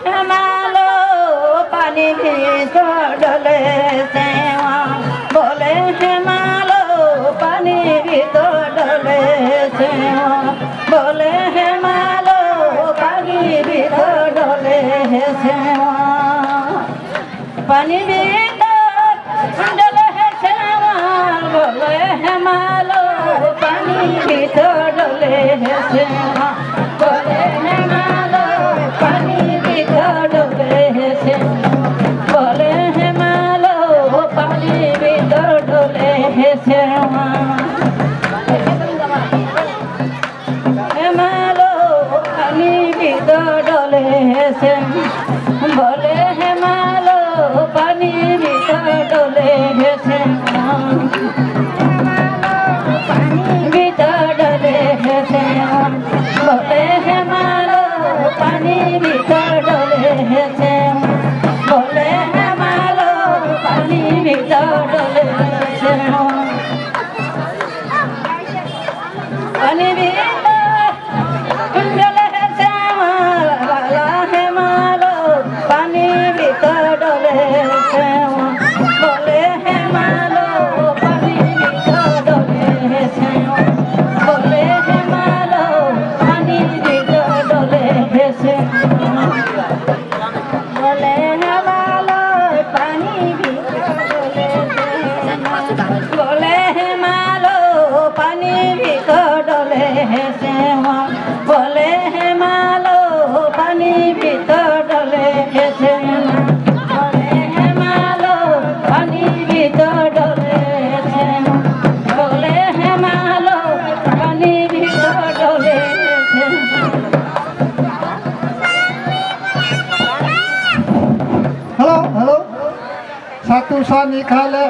हेमालो पानी भीतर डोले सेवा बोले हेमालो पानी भीतर डोले सेवा बोले हेमालो पानी भीतर डोले सेवा पानी भीतर डोले सेवा बोले हेमालो पानी भीतर डोले सेवा बोले हेमालो पानी भीतर डोले सेवा बोले हेमालो पानी भीतर डोले सेवा हेमालो पानी भीतर डोले सेवा बोले हेमालो पानी भीतर डोले सेवा भीतर डोले सेवा बोले हेमालो पानी भीतर डोले सेवा बोले हेमालो पानी भीतर डोले सेवा पानी भीतर डोले सेवा वाला हेमालो पानी भीतर डोले सेवा बोले हेमालो पानी भीतर डोले सेवा बोले हेमालो पानी भीतर डोले सेवा बोले हेमालो पानी भीतर डोले सेवा बोले हेमालो पानी भीतर डोले सेवा बोले हेमालो पानी भीतर डोले सेवा बोले हेमालो पानी भीतर डोले सेवा बोले हेमालो पानी भीतर डोले सेवा hello hello satu sani khale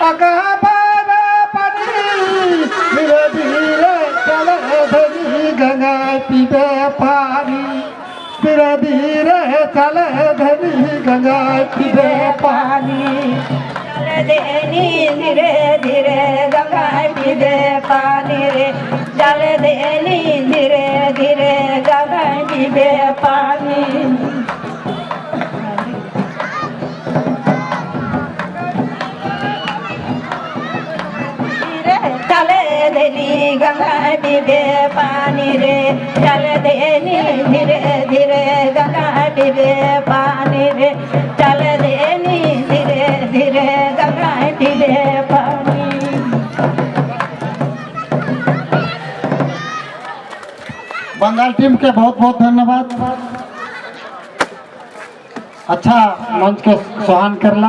aga bara pani dhire dhire chale dhani ganga pibe pani dhire dhire chale dhani ganga pibe pani चले देनी धीरे धीरे गंगा पीबे पानी रे चले देनी धीरे धीरे गंगा पीबे पानी चले देनी गंगा पीबे पानी रे चले देनी धीरे धीरे गंगा पीबे पानी रे चले देनी धीरे धीरे गंगा पीबे पानी बंगाल टीम के बहुत बहुत धन्यवाद। अच्छा मंच के सोहान करला।